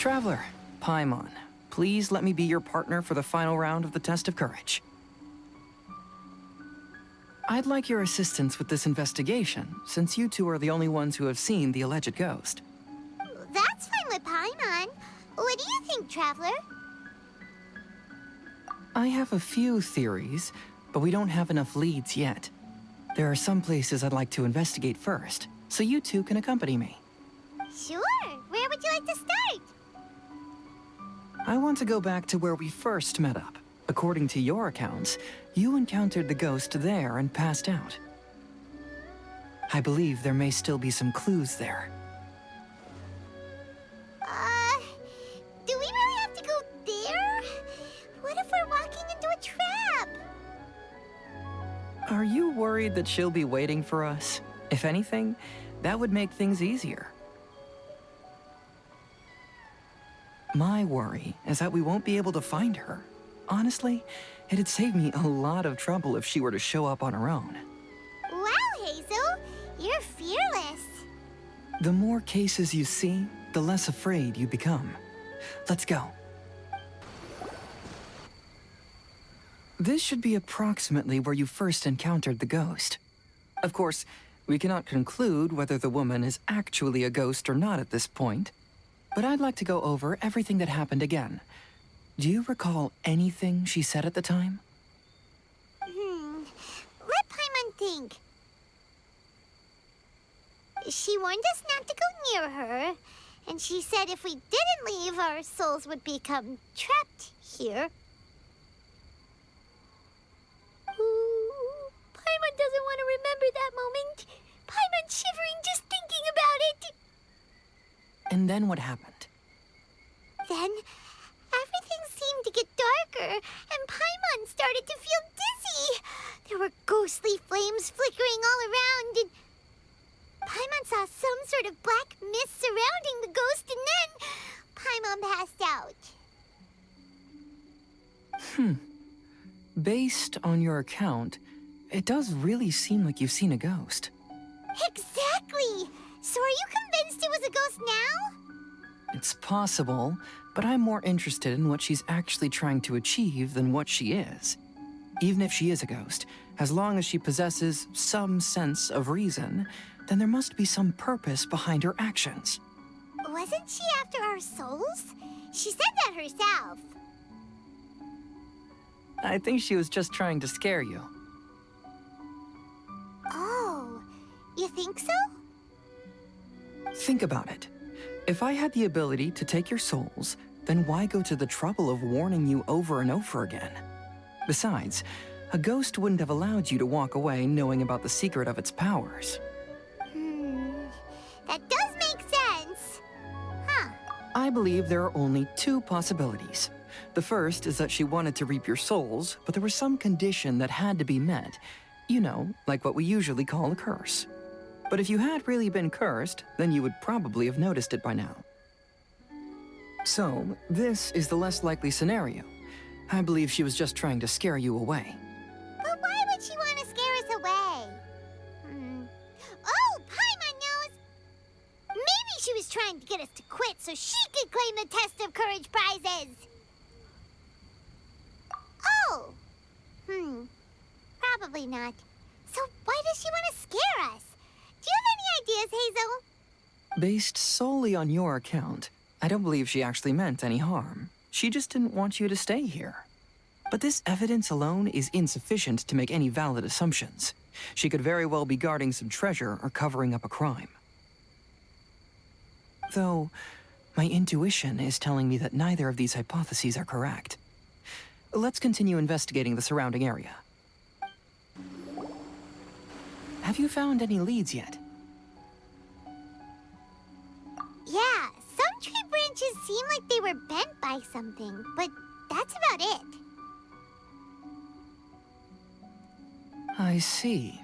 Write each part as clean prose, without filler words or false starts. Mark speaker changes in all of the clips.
Speaker 1: Traveler, Paimon, please let me be your partner for the final round of the test of courage. I'd like your assistance with this investigation, since you two are the only ones who have seen the alleged ghost.
Speaker 2: That's fine with Paimon. What do you think, Traveler?
Speaker 1: I have a few theories, but we don't have enough leads yet. There are some places I'd like to investigate first, so you two can accompany me.
Speaker 2: Sure. Where would you like to start?
Speaker 1: I want to go back to where we first met up. According to your accounts, you encountered the ghost there and passed out. I believe there may still be some clues there.
Speaker 2: Do we really have to go there? What if we're walking into a trap?
Speaker 1: Are you worried that she'll be waiting for us? If anything, that would make things easier. My worry is that we won't be able to find her. Honestly, it'd save me a lot of trouble if she were to show up on her own.
Speaker 2: Wow, Hazel, you're fearless.
Speaker 1: The more cases you see, the less afraid you become. Let's go. This should be approximately where you first encountered the ghost. Of course, we cannot conclude whether the woman is actually a ghost or not at this point, but I'd like to go over everything that happened again. Do you recall anything she said at the time?
Speaker 2: Let Paimon think. She warned us not to go near her, and she said if we didn't leave, our souls would become trapped here. Ooh, Paimon doesn't want to remember that moment. Paimon's shivering just thinking about it.
Speaker 1: And then what happened?
Speaker 2: Then, everything seemed to get darker, and Paimon started to feel dizzy. There were ghostly flames flickering all around, and Paimon saw some sort of black mist surrounding the ghost, and then Paimon passed out.
Speaker 1: Based on your account, it does really seem like you've seen a ghost.
Speaker 2: Exactly! So are you convinced it was a ghost now?
Speaker 1: It's possible, but I'm more interested in what she's actually trying to achieve than what she is. Even if she is a ghost, as long as she possesses some sense of reason, then there must be some purpose behind her actions.
Speaker 2: Wasn't she after our souls? She said that herself.
Speaker 1: I think she was just trying to scare you.
Speaker 2: Oh, you think so?
Speaker 1: Think about it. If I had the ability to take your souls, then why go to the trouble of warning you over and over again? Besides, a ghost wouldn't have allowed you to walk away knowing about the secret of its powers.
Speaker 2: That does make sense. Huh.
Speaker 1: I believe there are only two possibilities. The first is that she wanted to reap your souls, but there was some condition that had to be met. You know, like what we usually call a curse. But if you had really been cursed, then you would probably have noticed it by now. So, this is the less likely scenario. I believe she was just trying to scare you away.
Speaker 2: But why would she want to scare us away? Oh, Paimon knows! Maybe she was trying to get us to quit so she could claim the Test of Courage prizes! Oh! Probably not. So why does she want to scare us? Do you have any ideas, Hazel?
Speaker 1: Based solely on your account, I don't believe she actually meant any harm. She just didn't want you to stay here. But this evidence alone is insufficient to make any valid assumptions. She could very well be guarding some treasure or covering up a crime. Though, my intuition is telling me that neither of these hypotheses are correct. Let's continue investigating the surrounding area. Have you found any leads yet?
Speaker 2: Yeah, some tree branches seem like they were bent by something, but that's about it.
Speaker 1: I see.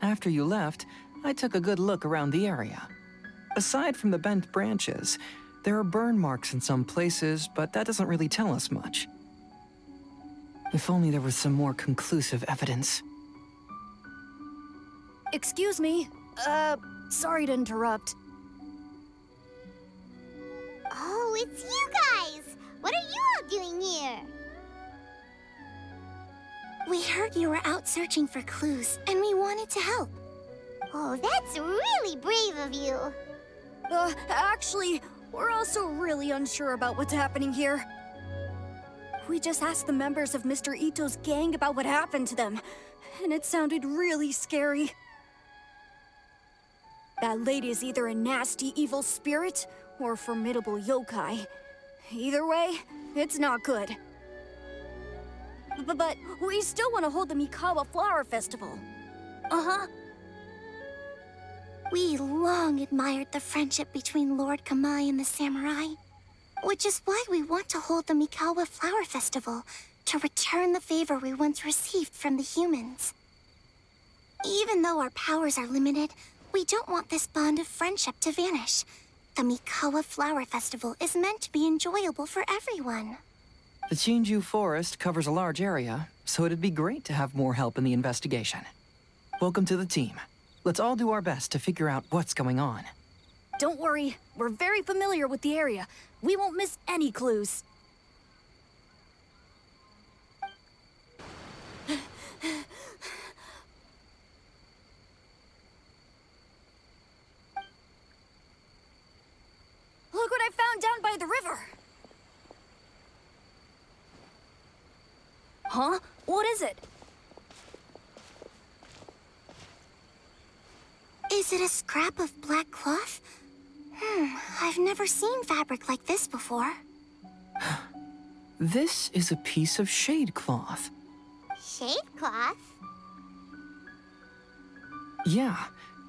Speaker 1: After you left, I took a good look around the area. Aside from the bent branches, there are burn marks in some places, but that doesn't really tell us much. If only there was some more conclusive evidence.
Speaker 3: Excuse me. Sorry to interrupt.
Speaker 2: Oh, it's you guys! What are you all doing here? We heard you were out searching for clues, and we wanted to help. Oh, that's really brave of you.
Speaker 3: Actually, we're also really unsure about what's happening here. We just asked the members of Mr. Ito's gang about what happened to them, and it sounded really scary. That lady is either a nasty evil spirit or a formidable yokai. Either way, it's not good. But we still want to hold the Mikawa Flower Festival. Uh-huh.
Speaker 2: We long admired the friendship between Lord Kamai and the samurai, which is why we want to hold the Mikawa Flower Festival to return the favor we once received from the humans. Even though our powers are limited, we don't want this bond of friendship to vanish. The Mikawa Flower Festival is meant to be enjoyable for everyone.
Speaker 1: The Chinju Forest covers a large area, so it'd be great to have more help in the investigation. Welcome to the team. Let's all do our best to figure out what's going on.
Speaker 3: Don't worry, we're very familiar with the area. We won't miss any clues. Look what I found down by the river! Huh? What is it?
Speaker 2: Is it a scrap of black cloth? I've never seen fabric like this before.
Speaker 1: This is a piece of shade cloth.
Speaker 2: Shade cloth?
Speaker 1: Yeah,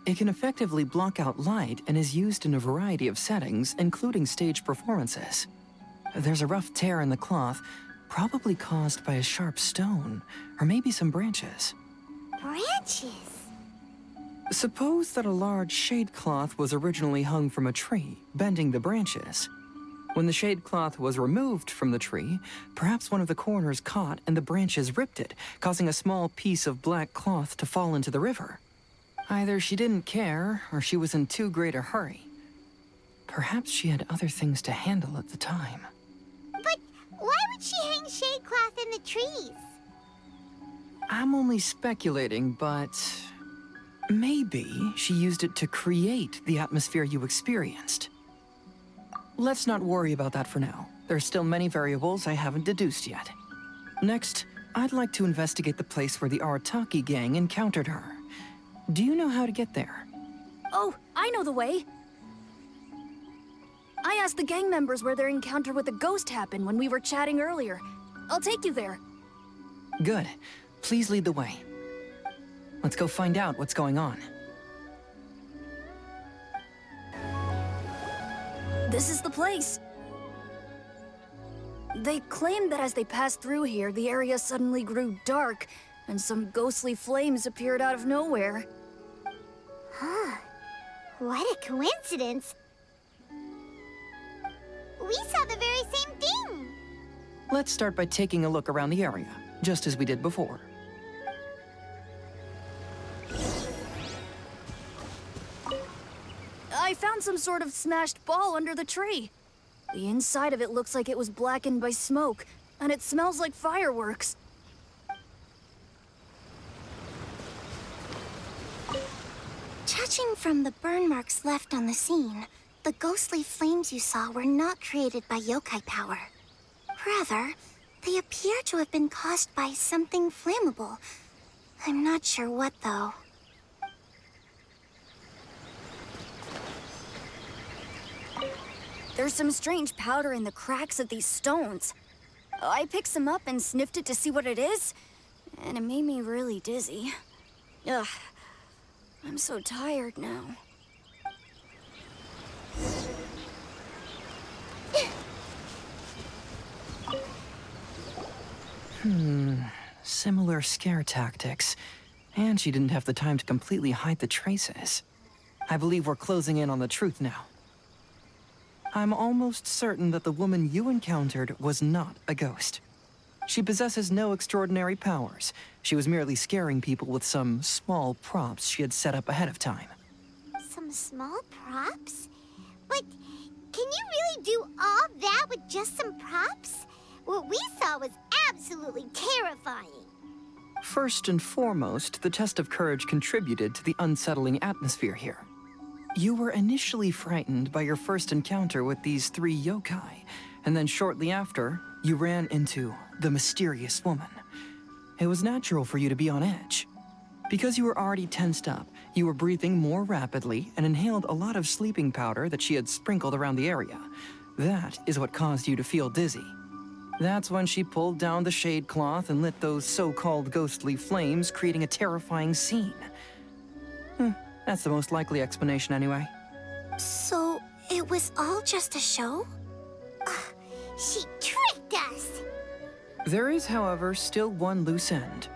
Speaker 1: it can effectively block out light and is used in a variety of settings, including stage performances. There's a rough tear in the cloth, probably caused by a sharp stone, or maybe some branches.
Speaker 2: Branches?
Speaker 1: Suppose that a large shade cloth was originally hung from a tree, bending the branches. When the shade cloth was removed from the tree, perhaps one of the corners caught and the branches ripped it, causing a small piece of black cloth to fall into the river. Either she didn't care, or she was in too great a hurry. Perhaps she had other things to handle at the time.
Speaker 2: But why would she hang shade cloth in the trees?
Speaker 1: I'm only speculating, but maybe she used it to create the atmosphere you experienced. Let's not worry about that for now. There's still many variables I haven't deduced yet. Next, I'd like to investigate the place where the Arataki gang encountered her. Do you know how to get there?
Speaker 3: Oh, I know the way. I asked the gang members where their encounter with the ghost happened when we were chatting earlier. I'll take you there.
Speaker 1: Good. Please lead the way. Let's go find out what's going on.
Speaker 3: This is the place. They claimed that as they passed through here, the area suddenly grew dark, and some ghostly flames appeared out of nowhere.
Speaker 2: Huh. What a coincidence. We saw the very same thing.
Speaker 1: Let's start by taking a look around the area, just as we did before.
Speaker 3: I found some sort of smashed ball under the tree. The inside of it looks like it was blackened by smoke, and it smells like fireworks.
Speaker 2: Judging from the burn marks left on the scene, the ghostly flames you saw were not created by yokai power. Rather, they appear to have been caused by something flammable. I'm not sure what, though.
Speaker 3: There's some strange powder in the cracks of these stones. I picked some up and sniffed it to see what it is, and it made me really dizzy. Ugh, I'm so tired now.
Speaker 1: Similar scare tactics. And she didn't have the time to completely hide the traces. I believe we're closing in on the truth now. I'm almost certain that the woman you encountered was not a ghost. She possesses no extraordinary powers. She was merely scaring people with some small props she had set up ahead of time.
Speaker 2: Some small props? But can you really do all that with just some props? What we saw was absolutely terrifying.
Speaker 1: First and foremost, the test of courage contributed to the unsettling atmosphere here. You were initially frightened by your first encounter with these three yokai, and then shortly after, you ran into the mysterious woman. It was natural for you to be on edge. Because you were already tensed up, you were breathing more rapidly and inhaled a lot of sleeping powder that she had sprinkled around the area. That is what caused you to feel dizzy. That's when she pulled down the shade cloth and lit those so-called ghostly flames, creating a terrifying scene. That's the most likely explanation anyway.
Speaker 2: So, it was all just a show? She tricked us!
Speaker 1: There is, however, still one loose end.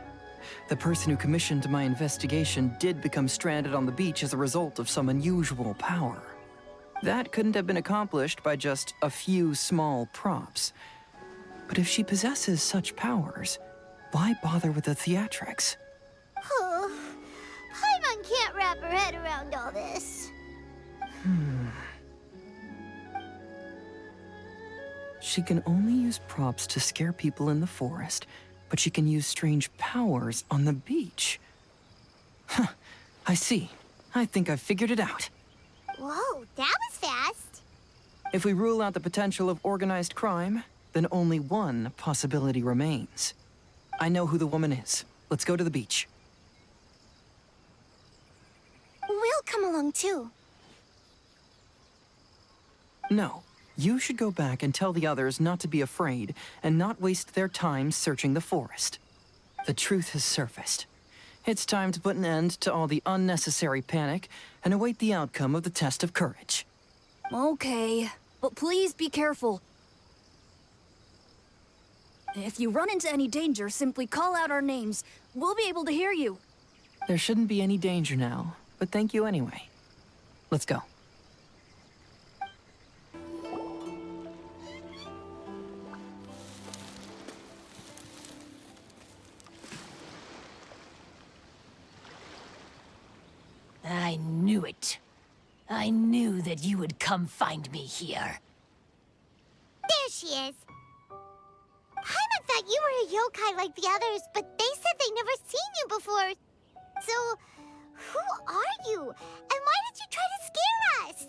Speaker 1: The person who commissioned my investigation did become stranded on the beach as a result of some unusual power. That couldn't have been accomplished by just a few small props. But if she possesses such powers, why bother with the theatrics?
Speaker 2: Oh, Paimon can't wrap her head around all this.
Speaker 1: She can only use props to scare people in the forest, but she can use strange powers on the beach. Huh, I see. I think I've figured it out.
Speaker 2: Whoa, that was fast.
Speaker 1: If we rule out the potential of organized crime, then only one possibility remains. I know who the woman is. Let's go to the beach.
Speaker 2: We'll come along too.
Speaker 1: No, you should go back and tell the others not to be afraid and not waste their time searching the forest. The truth has surfaced. It's time to put an end to all the unnecessary panic and await the outcome of the test of courage.
Speaker 3: Okay, but please be careful. If you run into any danger, simply call out our names. We'll be able to hear you.
Speaker 1: There shouldn't be any danger now, but thank you anyway. Let's go.
Speaker 4: I knew it. I knew that you would come find me here.
Speaker 2: There she is. Paimon thought you were a yokai like the others, but they said they never seen you before. So, who are you? And why did you try to scare us?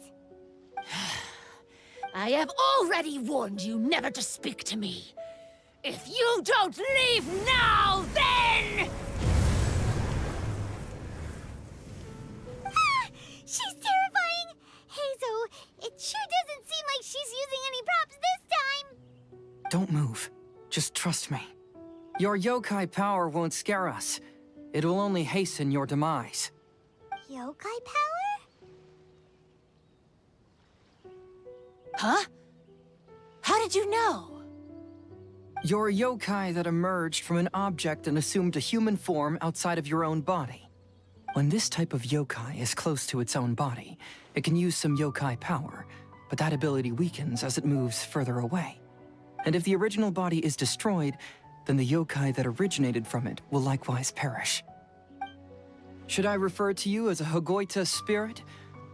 Speaker 4: I have already warned you never to speak to me. If you don't leave now, then...
Speaker 2: She's terrifying! Hazel, it sure doesn't seem like she's using any props this time!
Speaker 1: Don't move. Just trust me. Your yokai power won't scare us. It will only hasten your demise.
Speaker 2: Yokai power?
Speaker 4: Huh? How did you know?
Speaker 1: You're a yokai that emerged from an object and assumed a human form outside of your own body. When this type of yokai is close to its own body, it can use some yokai power, but that ability weakens as it moves further away. And if the original body is destroyed, then the yokai that originated from it will likewise perish. Should I refer to you as a Hagoita spirit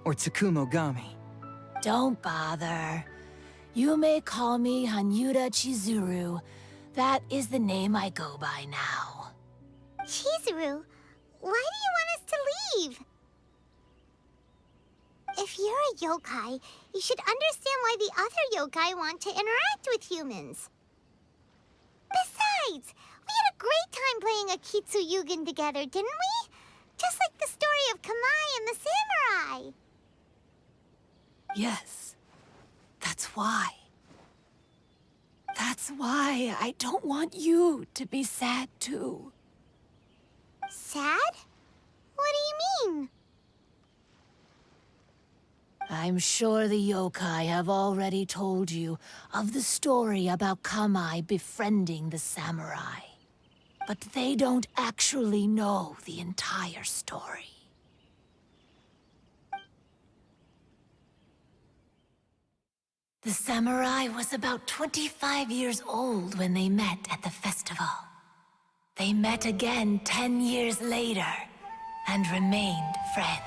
Speaker 1: or Tsukumogami?
Speaker 4: Don't bother. You may call me Hanyuda Chizuru. That is the name I go by now.
Speaker 2: Chizuru, why do you want us to leave? If you're a yokai, you should understand why the other yokai want to interact with humans. Besides, we had a great time playing Akitsu Yugen together, didn't we? Just like the story of Kamai and the samurai.
Speaker 4: Yes, that's why. That's why I don't want you to be sad too.
Speaker 2: Sad? What do you mean?
Speaker 4: I'm sure the yokai have already told you of the story about Kamai befriending the samurai. But they don't actually know the entire story. The samurai was about 25 years old when they met at the festival. They met again 10 years later and remained friends.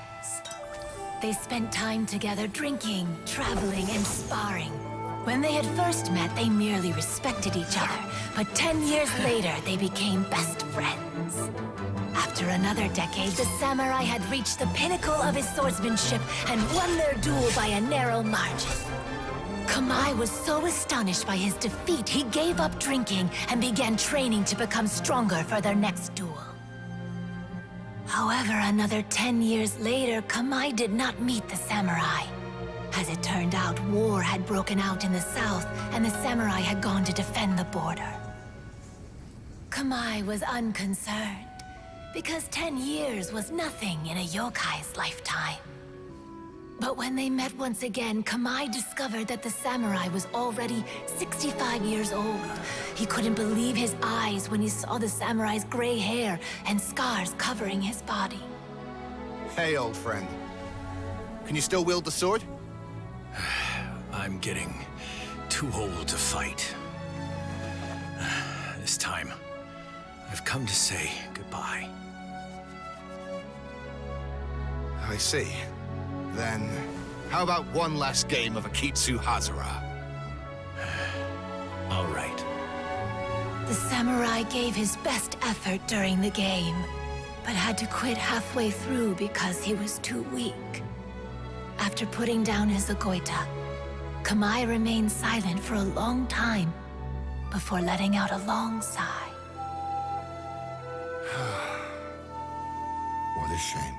Speaker 4: They spent time together drinking, traveling, and sparring, When they had first met, they merely respected each other, but 10 years later, they became best friends. After another decade, the samurai had reached the pinnacle of his swordsmanship and won their duel by a narrow margin. Kamai was so astonished by his defeat, he gave up drinking and began training to become stronger for their next duel. However, another 10 years later, Kamai did not meet the samurai. As it turned out, war had broken out in the south, and the samurai had gone to defend the border. Kamai was unconcerned, because 10 years was nothing in a yokai's lifetime. But when they met once again, Kamai discovered that the samurai was already 65 years old. He couldn't believe his eyes when he saw the samurai's gray hair and scars covering his body.
Speaker 5: Hey, old friend. Can you still wield the sword?
Speaker 6: I'm getting too old to fight. This time, I've come to say goodbye.
Speaker 5: I see. Then, how about one last game of Akitsu Hazara?
Speaker 6: All right.
Speaker 4: The samurai gave his best effort during the game, but had to quit halfway through because he was too weak. After putting down his agoita, Kamai remained silent for a long time before letting out a long sigh.
Speaker 5: What a shame.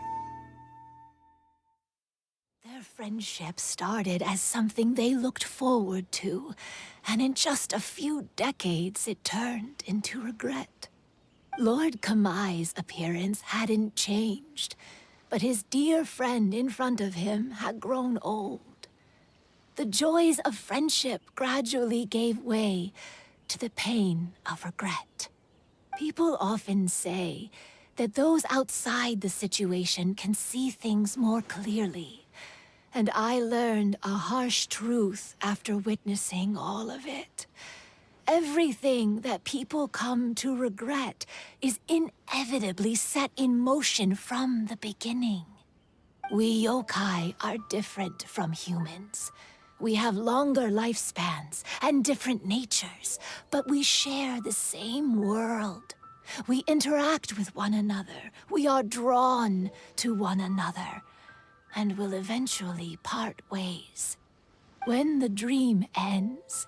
Speaker 4: Their friendship started as something they looked forward to, and in just a few decades it turned into regret. Lord Kamai's appearance hadn't changed, but his dear friend in front of him had grown old. The joys of friendship gradually gave way to the pain of regret. People often say that those outside the situation can see things more clearly. And I learned a harsh truth after witnessing all of it. Everything that people come to regret is inevitably set in motion from the beginning. We yokai are different from humans. We have longer lifespans and different natures, but we share the same world. We interact with one another. We are drawn to one another, and will eventually part ways. When the dream ends,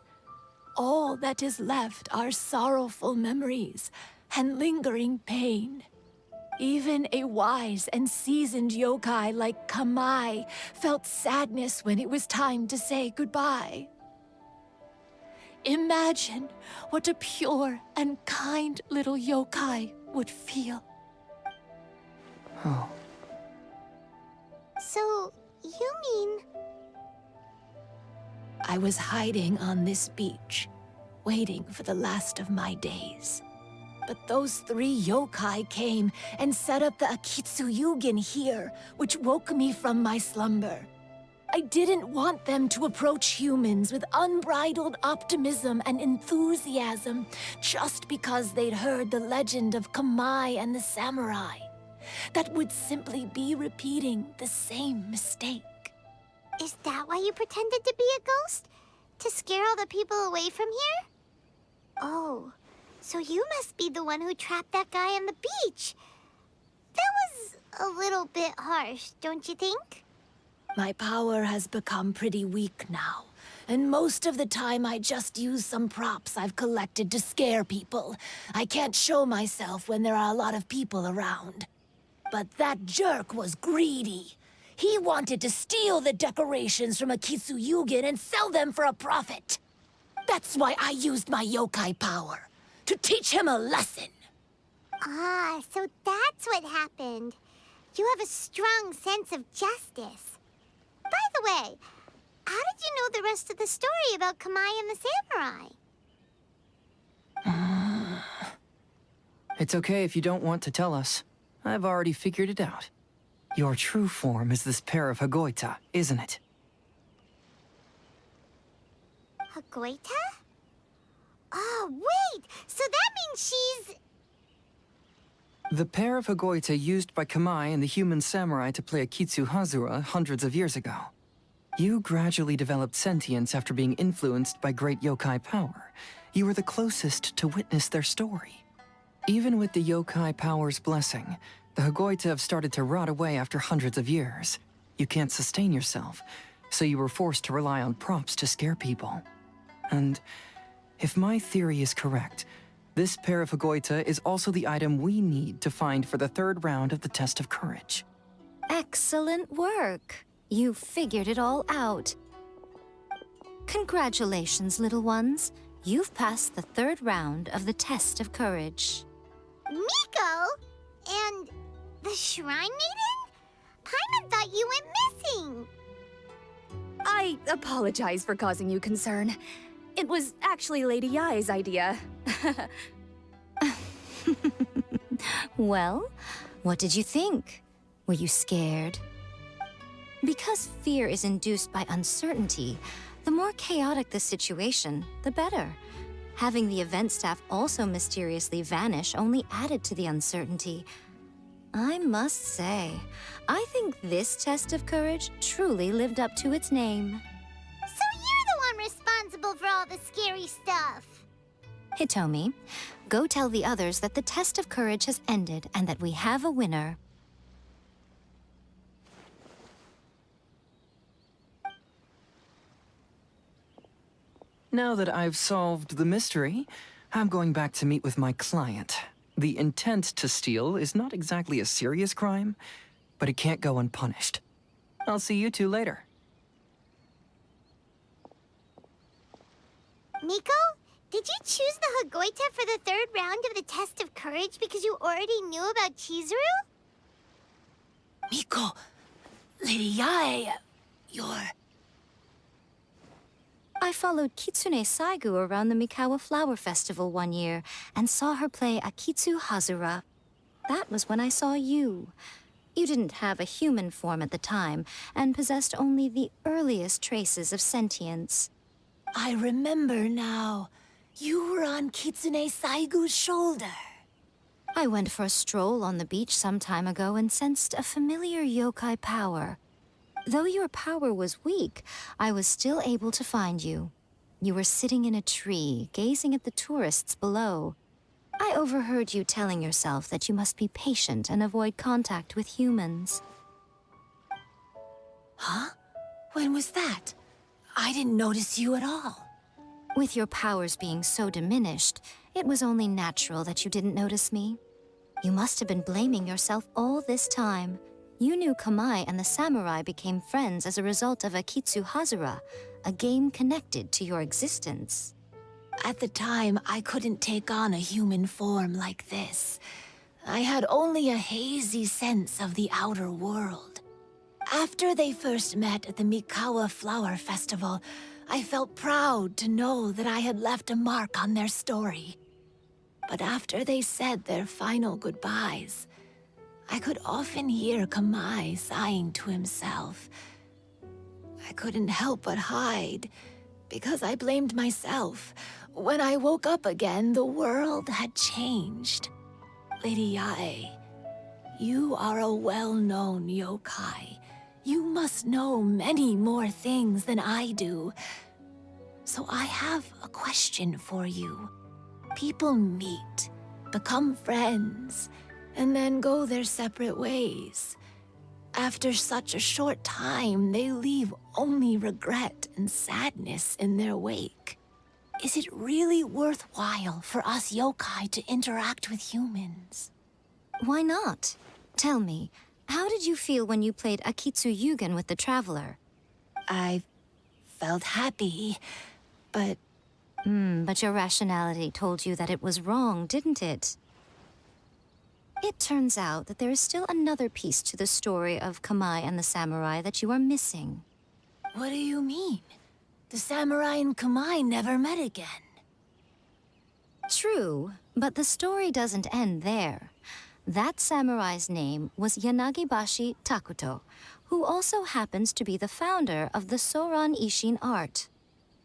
Speaker 4: all that is left are sorrowful memories and lingering pain. Even a wise and seasoned yokai like Kamai felt sadness when it was time to say goodbye. Imagine what a pure and kind little yokai would feel.
Speaker 1: Oh.
Speaker 2: So, you mean...
Speaker 4: I was hiding on this beach, waiting for the last of my days. But those 3 yokai came and set up the Akitsu Yugin here, which woke me from my slumber. I didn't want them to approach humans with unbridled optimism and enthusiasm just because they'd heard the legend of Kamai and the samurai. That would simply be repeating the same mistake.
Speaker 2: Is that why you pretended to be a ghost? To scare all the people away from here? Oh, so you must be the one who trapped that guy on the beach. That was a little bit harsh, don't you think?
Speaker 4: My power has become pretty weak now, and most of the time I just use some props I've collected to scare people. I can't show myself when there are a lot of people around. But that jerk was greedy. He wanted to steal the decorations from Akitsu Yugin and sell them for a profit. That's why I used my yokai power, to teach him a lesson.
Speaker 2: Ah, so that's what happened. You have a strong sense of justice. By the way, how did you know the rest of the story about Kamai and the samurai?
Speaker 1: It's okay if you don't want to tell us. I've already figured it out. Your true form is this pair of Hagoita, isn't it?
Speaker 2: Hagoita? Oh, wait! So that means she's...
Speaker 1: The pair of Hagoita used by Kamai and the human samurai to play Akitsu Hazura hundreds of years ago. You gradually developed sentience after being influenced by great yokai power. You were the closest to witness their story. Even with the yokai power's blessing, the Hagoita have started to rot away after hundreds of years. You can't sustain yourself, so you were forced to rely on props to scare people. And if my theory is correct, this pair of Hagoita is also the item we need to find for the third round of the test of courage.
Speaker 7: Excellent work. You figured it all out. Congratulations, little ones. You've passed the third round of the test of courage.
Speaker 2: Miko? And the Shrine Maiden? Paimon thought you went missing.
Speaker 3: I apologize for causing you concern. It was actually Lady Yae's idea.
Speaker 7: Well, what did you think? Were you scared? Because fear is induced by uncertainty, the more chaotic the situation, the better. Having the event staff also mysteriously vanish only added to the uncertainty. I must say, I think this test of courage truly lived up to its name.
Speaker 2: So you're the one responsible for all the scary stuff.
Speaker 7: Hitomi, go tell the others that the test of courage has ended and that we have a winner.
Speaker 1: Now that I've solved the mystery, I'm going back to meet with my client. The intent to steal is not exactly a serious crime, but it can't go unpunished. I'll see you two later.
Speaker 2: Miko, did you choose the Hagoita for the third round of the test of courage because you already knew about Chizuru?
Speaker 4: Miko, Lady Yae,
Speaker 7: I followed Kitsune Saigu around the Mikawa Flower Festival one year and saw her play Akitsu Hazura. That was when I saw you. You didn't have a human form at the time and possessed only the earliest traces of sentience.
Speaker 4: I remember now. You were on Kitsune Saigu's shoulder.
Speaker 7: I went for a stroll on the beach some time ago and sensed a familiar yokai power. Though your power was weak, I was still able to find you. You were sitting in a tree, gazing at the tourists below. I overheard you telling yourself that you must be patient and avoid contact with humans.
Speaker 4: Huh? When was that? I didn't notice you at all.
Speaker 7: With your powers being so diminished, it was only natural that you didn't notice me. You must have been blaming yourself all this time. You knew Kamai and the samurai became friends as a result of Akitsu Hazura, a game connected to your existence.
Speaker 4: At the time, I couldn't take on a human form like this. I had only a hazy sense of the outer world. After they first met at the Mikawa Flower Festival, I felt proud to know that I had left a mark on their story. But after they said their final goodbyes, I could often hear Kamai sighing to himself. I couldn't help but hide, because I blamed myself. When I woke up again, the world had changed. Lady Yae, you are a well-known yokai. You must know many more things than I do. So I have a question for you. People meet, become friends, and then go their separate ways. After such a short time, they leave only regret and sadness in their wake. Is it really worthwhile for us yokai to interact with humans?
Speaker 7: Why not? Tell me, how did you feel when you played Akitsu Yugen with the Traveler?
Speaker 4: I felt happy, but...
Speaker 7: But your rationality told you that it was wrong, didn't it? It turns out that there is still another piece to the story of Kamai and the samurai that you are missing.
Speaker 4: What do you mean? The samurai and Kamai never met again.
Speaker 7: True, but the story doesn't end there. That samurai's name was Yanagibashi Takuto, who also happens to be the founder of the Soran Ishin art.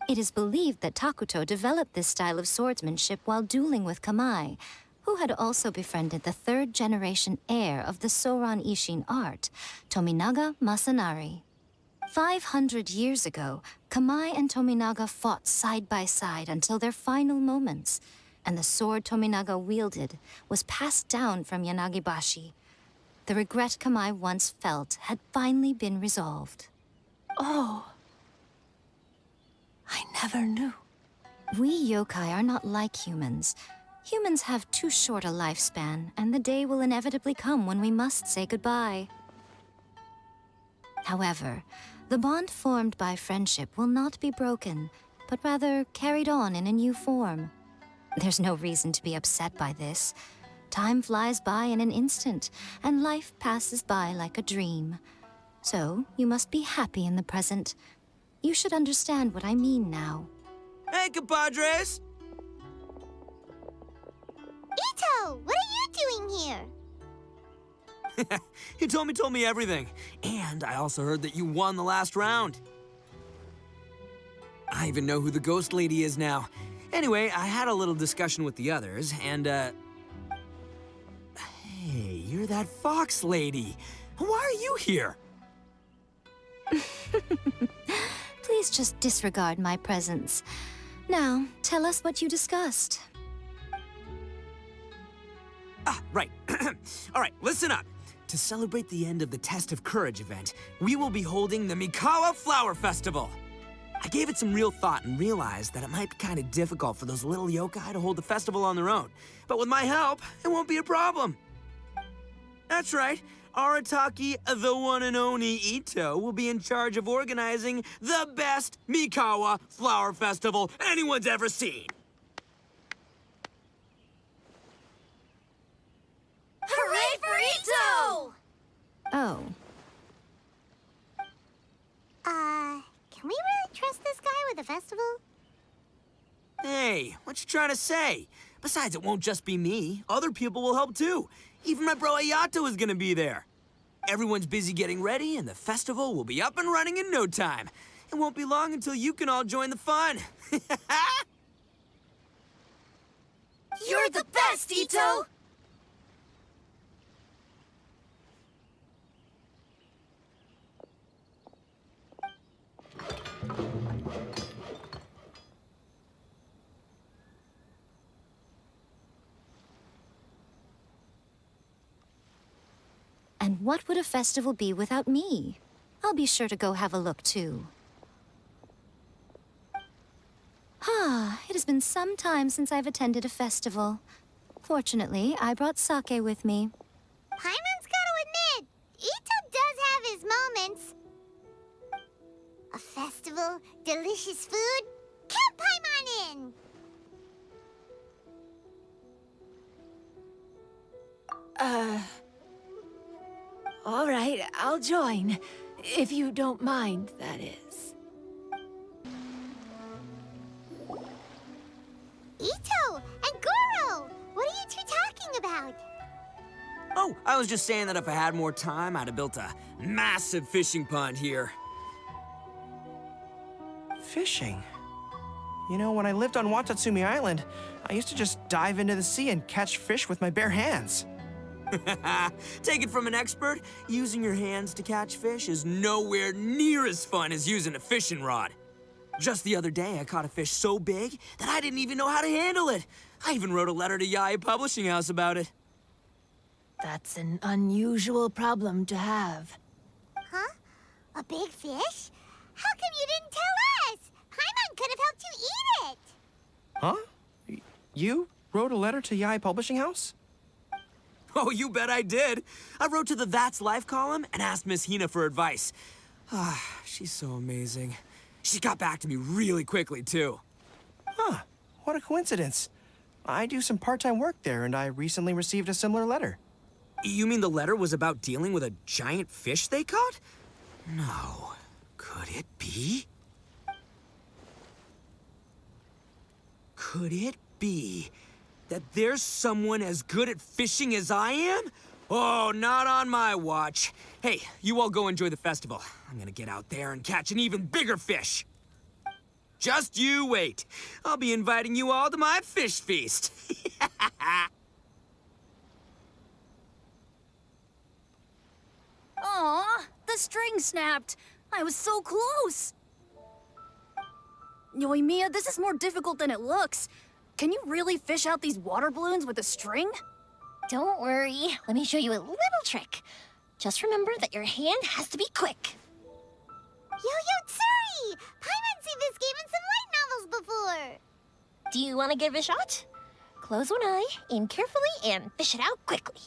Speaker 7: It is believed that Takuto developed this style of swordsmanship while dueling with Kamai, who had also befriended the third-generation heir of the Soran Ishin art, Tominaga Masanari. 500 years ago, Kamai and Tominaga fought side by side until their final moments, and the sword Tominaga wielded was passed down from Yanagibashi. The regret Kamai once felt had finally been resolved.
Speaker 4: Oh. I never knew.
Speaker 7: We yokai are not like humans. Humans have too short a lifespan, and the day will inevitably come when we must say goodbye. However, the bond formed by friendship will not be broken, but rather carried on in a new form. There's no reason to be upset by this. Time flies by in an instant, and life passes by like a dream. So, you must be happy in the present. You should understand what I mean now.
Speaker 8: Hey, compadres!
Speaker 2: Ito, what are you doing here?
Speaker 8: He told me everything. And I also heard that you won the last round. I even know who the ghost lady is now. Anyway, I had a little discussion with the others, and, Hey, you're that fox lady. Why are you here?
Speaker 7: Please just disregard my presence. Now, tell us what you discussed.
Speaker 8: Ah, right. All right, listen up. To celebrate the end of the Test of Courage event, we will be holding the Mikawa Flower Festival. I gave it some real thought and realized that it might be kind of difficult for those little yokai to hold the festival on their own. But with my help, it won't be a problem. That's right. Arataki, the one and only Ito, will be in charge of organizing the best Mikawa Flower Festival anyone's ever seen.
Speaker 3: Hooray for Ito!
Speaker 7: Oh,
Speaker 2: Can we really trust this guy with the festival?
Speaker 8: Hey, what you trying to say? Besides, it won't just be me. Other people will help too. Even my bro Ayato is gonna be there. Everyone's busy getting ready, and the festival will be up and running in no time. It won't be long until you can all join the fun.
Speaker 3: You're the best, Ito!
Speaker 7: and what would a festival be without me? I'll be sure to go have a look, too. It has been some time since I've attended a festival. Fortunately, I brought sake with me.
Speaker 2: Paimon's gotta admit, Ito does have his moments. A festival, delicious food, count Paimon in!
Speaker 4: All right, I'll join. If you don't mind, that is.
Speaker 2: Ito and Goro! What are you two talking about?
Speaker 8: Oh, I was just saying that if I had more time, I'd have built a massive fishing pond here.
Speaker 9: Fishing? You know, when I lived on Watatsumi Island, I used to just dive into the sea and catch fish with my bare hands.
Speaker 8: Take it from an expert, using your hands to catch fish is nowhere near as fun as using a fishing rod. Just the other day, I caught a fish so big that I didn't even know how to handle it. I even wrote a letter to Yae Publishing House about it.
Speaker 4: That's an unusual problem to have.
Speaker 2: Huh? A big fish? How come you didn't tell us? Paimon could have helped you eat it!
Speaker 9: Huh? You wrote a letter to Yae Publishing House?
Speaker 8: Oh, you bet I did. I wrote to the That's Life column and asked Miss Hina for advice. She's so amazing. She got back to me really quickly, too.
Speaker 9: Huh, what a coincidence. I do some part-time work there, and I recently received a similar letter.
Speaker 8: You mean the letter was about dealing with a giant fish they caught? No. Could it be? Could it be that there's someone as good at fishing as I am? Oh, not on my watch. Hey, you all go enjoy the festival. I'm gonna get out there and catch an even bigger fish. Just you wait. I'll be inviting you all to my fish feast.
Speaker 3: Aw, the string snapped. I was so close! Yoimiya, this is more difficult than it looks. Can you really fish out these water balloons with a string?
Speaker 2: Don't worry. Let me show you a little trick. Just remember that your hand has to be quick. Yo-Yo Tsuri! Paimon's seen this game in some light novels before. Do you want to give it a shot? Close one eye, aim carefully, and fish it out quickly.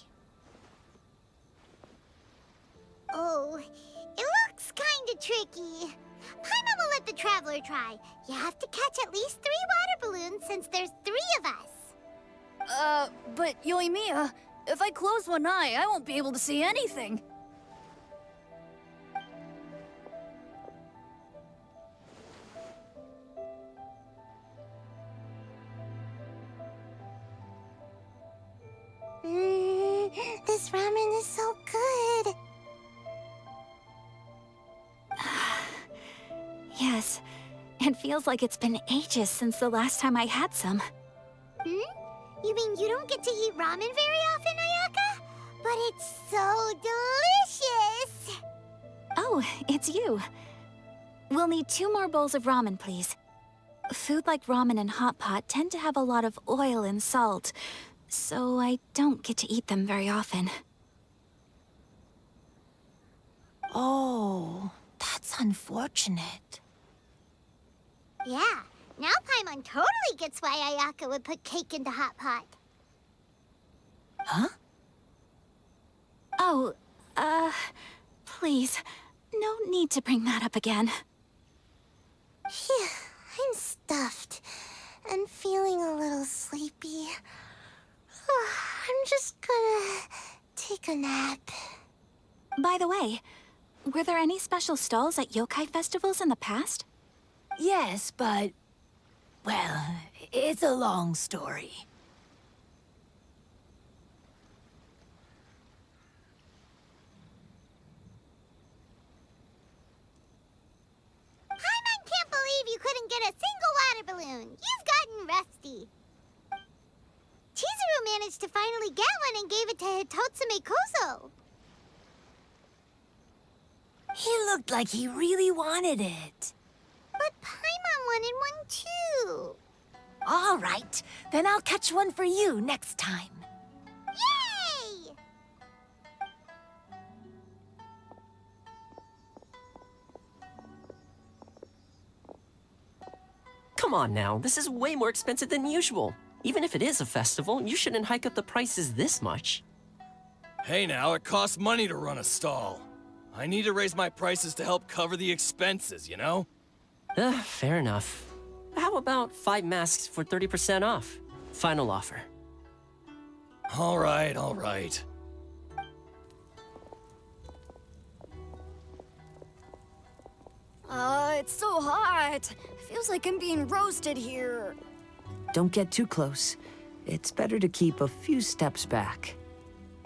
Speaker 2: Oh, it looks kinda tricky. Paimon will let the traveler try. You have to catch at least 3 water balloons since there's 3 of us.
Speaker 3: But Yoimiya, if I close one eye, I won't be able to see anything.
Speaker 2: This ramen is so good.
Speaker 10: Yes, it feels like it's been ages since the last time I had some.
Speaker 2: You mean you don't get to eat ramen very often, Ayaka? But it's so delicious!
Speaker 10: Oh, it's you. We'll need 2 more bowls of ramen, please. Food like ramen and hot pot tend to have a lot of oil and salt, so I don't get to eat them very often.
Speaker 4: Oh, that's unfortunate.
Speaker 2: Yeah, now Paimon totally gets why Ayaka would put cake into hot pot.
Speaker 4: Huh?
Speaker 10: Oh, please, no need to bring that up again.
Speaker 2: Phew, I'm stuffed and feeling a little sleepy. I'm just gonna take a nap.
Speaker 10: By the way, were there any special stalls at yokai festivals in the past?
Speaker 4: Yes, but... well, it's a long story.
Speaker 2: Paimon can't believe you couldn't get a single water balloon. You've gotten rusty. Chizuru managed to finally get one and gave it to Hitotsume Kozo.
Speaker 4: He looked like he really wanted it.
Speaker 2: But Paimon wanted one too.
Speaker 4: All right, then I'll catch one for you next time.
Speaker 2: Yay!
Speaker 11: Come on now, this is way more expensive than usual. Even if it is a festival, you shouldn't hike up the prices this much.
Speaker 12: Hey now, it costs money to run a stall. I need to raise my prices to help cover the expenses, you know?
Speaker 11: Fair enough. How about 5 masks for 30% off? Final offer.
Speaker 12: All right, all right.
Speaker 3: It's so hot. Feels like I'm being roasted here.
Speaker 13: Don't get too close. It's better to keep a few steps back.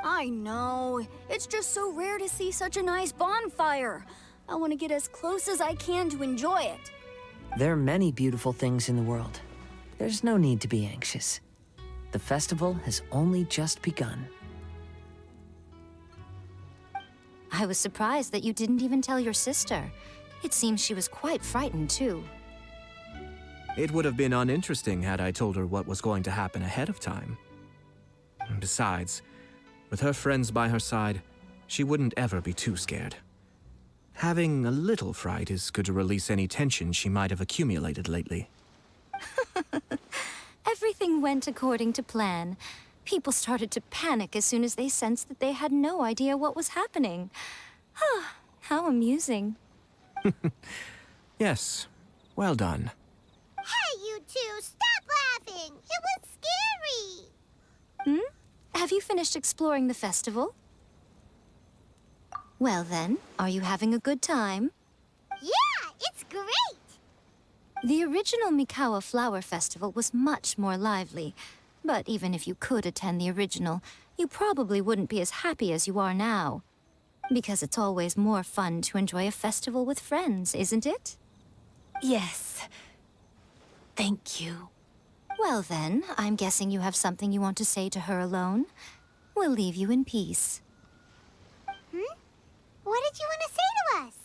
Speaker 3: I know. It's just so rare to see such a nice bonfire. I want to get as close as I can to enjoy it.
Speaker 13: There are many beautiful things in the world. There's no need to be anxious. The festival has only just begun.
Speaker 7: I was surprised that you didn't even tell your sister. It seems she was quite frightened, too.
Speaker 6: It would have been uninteresting had I told her what was going to happen ahead of time. Besides, with her friends by her side, she wouldn't ever be too scared. Having a little fright is good to release any tension she might have accumulated lately.
Speaker 7: Everything went according to plan. People started to panic as soon as they sensed that they had no idea what was happening. How amusing.
Speaker 6: Yes, well done.
Speaker 2: Hey, you two, stop laughing! It was scary!
Speaker 7: Have you finished exploring the festival? Well then, are you having a good time?
Speaker 2: Yeah, it's great!
Speaker 7: The original Mikawa Flower Festival was much more lively. But even if you could attend the original, you probably wouldn't be as happy as you are now. Because it's always more fun to enjoy a festival with friends, isn't it?
Speaker 4: Yes. Thank you.
Speaker 7: Well then, I'm guessing you have something you want to say to her alone. We'll leave you in peace.
Speaker 2: What did you want to say to us?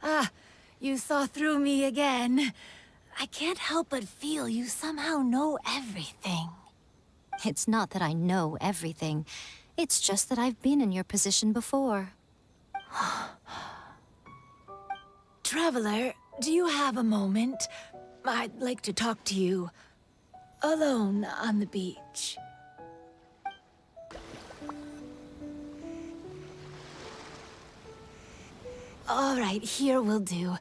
Speaker 4: Ah, you saw through me again. I can't help but feel you somehow know everything.
Speaker 7: It's not that I know everything. It's just that I've been in your position before.
Speaker 4: Traveler, do you have a moment? I'd like to talk to you. Alone on the beach. All right, here will do.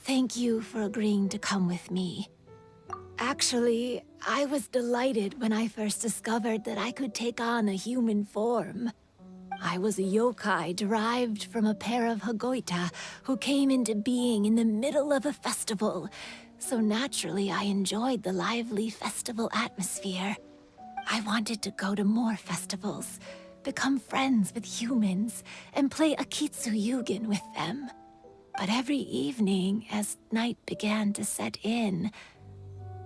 Speaker 4: Thank you for agreeing to come with me. Actually, I was delighted when I first discovered that I could take on a human form. I was a yokai derived from a pair of Hagoita who came into being in the middle of a festival. So naturally, I enjoyed the lively festival atmosphere. I wanted to go to more festivals, become friends with humans, and play Akitsu Yugen with them. But every evening, as night began to set in,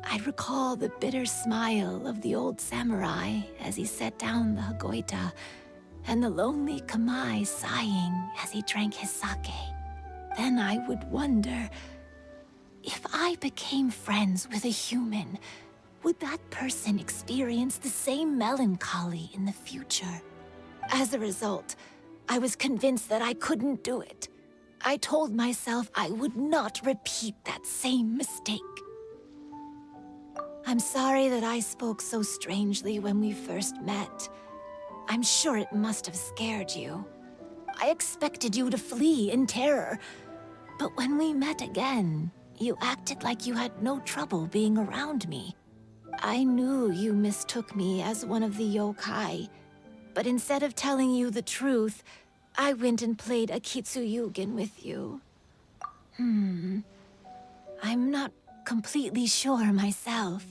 Speaker 4: I'd recall the bitter smile of the old samurai as he set down the Hagoita, and the lonely Kamai sighing as he drank his sake. Then I would wonder, if I became friends with a human, would that person experience the same melancholy in the future? As a result, I was convinced that I couldn't do it. I told myself I would not repeat that same mistake. I'm sorry that I spoke so strangely when we first met. I'm sure it must have scared you. I expected you to flee in terror, but when we met again, you acted like you had no trouble being around me. I knew you mistook me as one of the yokai, but instead of telling you the truth, I went and played Akitsu Yugen with you. I'm not completely sure myself.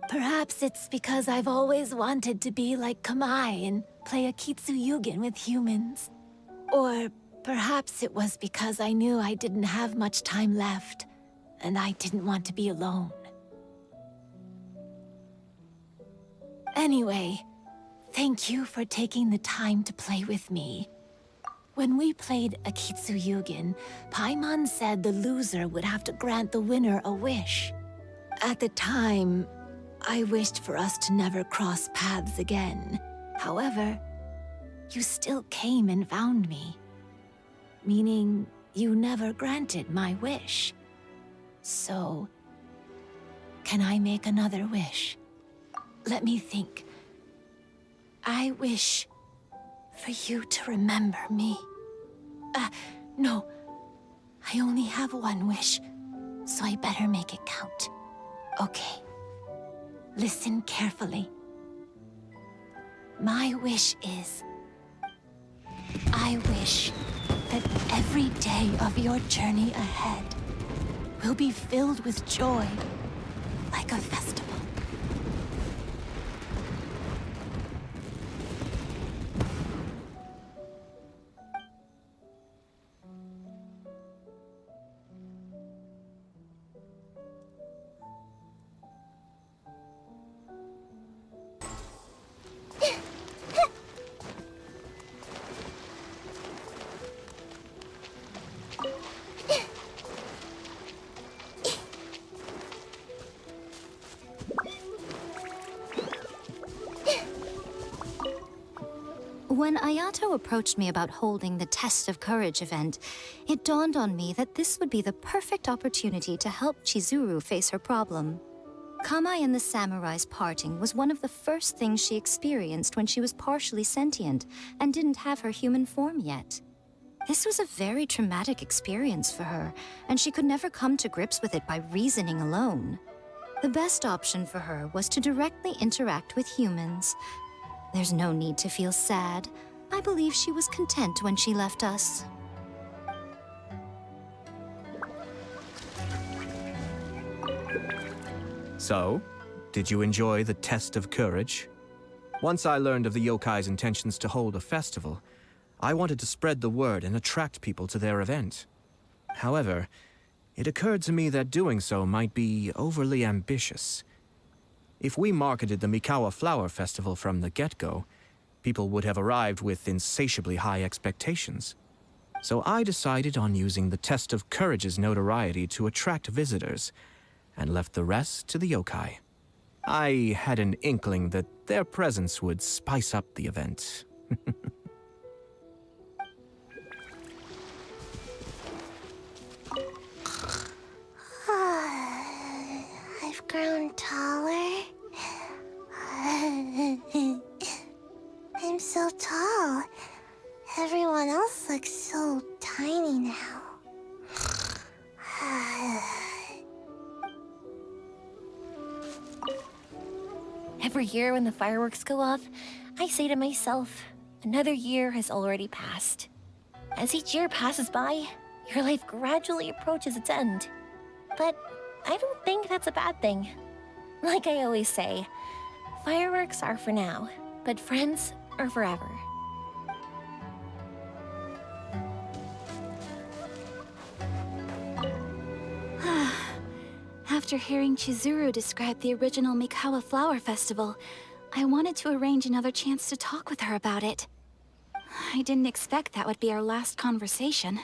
Speaker 4: Perhaps it's because I've always wanted to be like Kamai and play Akitsu Yugen with humans. Or perhaps it was because I knew I didn't have much time left, and I didn't want to be alone. Anyway, thank you for taking the time to play with me. When we played Akitsu Yugen, Paimon said the loser would have to grant the winner a wish. At the time, I wished for us to never cross paths again. However, you still came and found me. Meaning, you never granted my wish. So, can I make another wish? Let me think. I wish for you to remember me. No. I only have one wish, so I better make it count. Okay. Listen carefully. My wish is, I wish that every day of your journey ahead will be filled with joy, like a festival.
Speaker 7: When Ayato approached me about holding the Test of Courage event, it dawned on me that this would be the perfect opportunity to help Chizuru face her problem. Kamai and the samurai's parting was one of the first things she experienced when she was partially sentient and didn't have her human form yet. This was a very traumatic experience for her, and she could never come to grips with it by reasoning alone. The best option for her was to directly interact with humans. There's no need to feel sad. I believe she was content when she left us.
Speaker 6: So, did you enjoy the Test of Courage? Once I learned of the yokai's intentions to hold a festival, I wanted to spread the word and attract people to their event. However, it occurred to me that doing so might be overly ambitious. If we marketed the Mikawa Flower Festival from the get-go, people would have arrived with insatiably high expectations. So I decided on using the test of courage's notoriety to attract visitors, and left the rest to the yokai. I had an inkling that their presence would spice up the event.
Speaker 2: I've grown taller. I'm so tall. Everyone else looks so tiny now.
Speaker 14: Every year when the fireworks go off, I say to myself, another year has already passed. As each year passes by, your life gradually approaches its end. But I don't think that's a bad thing. Like I always say, fireworks are for now, but friends are forever.
Speaker 10: After hearing Chizuru describe the original Mikawa Flower Festival, I wanted to arrange another chance to talk with her about it. I didn't expect that would be our last conversation.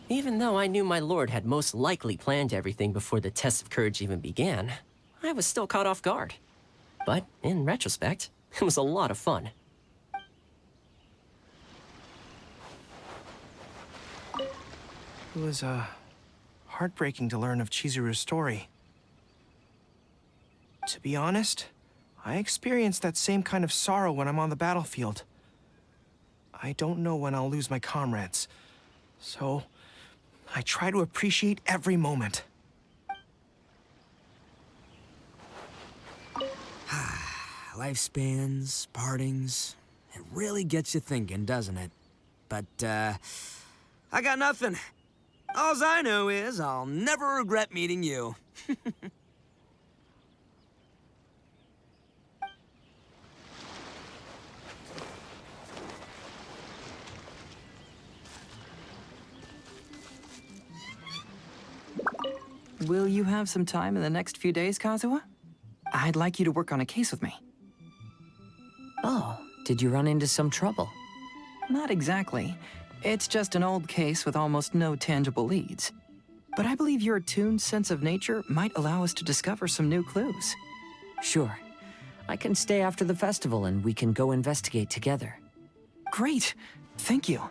Speaker 11: Even though I knew my lord had most likely planned everything before the test of courage even began, I was still caught off guard. But in retrospect, it was a lot of fun.
Speaker 9: It was, heartbreaking to learn of Chizuru's story. To be honest, I experienced that same kind of sorrow when I'm on the battlefield. I don't know when I'll lose my comrades, so I try to appreciate every moment.
Speaker 8: Lifespans, partings, it really gets you thinking, doesn't it? But, I got nothing. Alls I know is I'll never regret meeting you.
Speaker 1: Will you have some time in the next few days, Kazuha? I'd like you to work on a case with me.
Speaker 13: Oh, did you run into some trouble?
Speaker 1: Not exactly. It's just an old case with almost no tangible leads. But I believe your attuned sense of nature might allow us to discover some new clues.
Speaker 13: Sure. I can stay after the festival and we can go investigate together.
Speaker 1: Great. Thank you.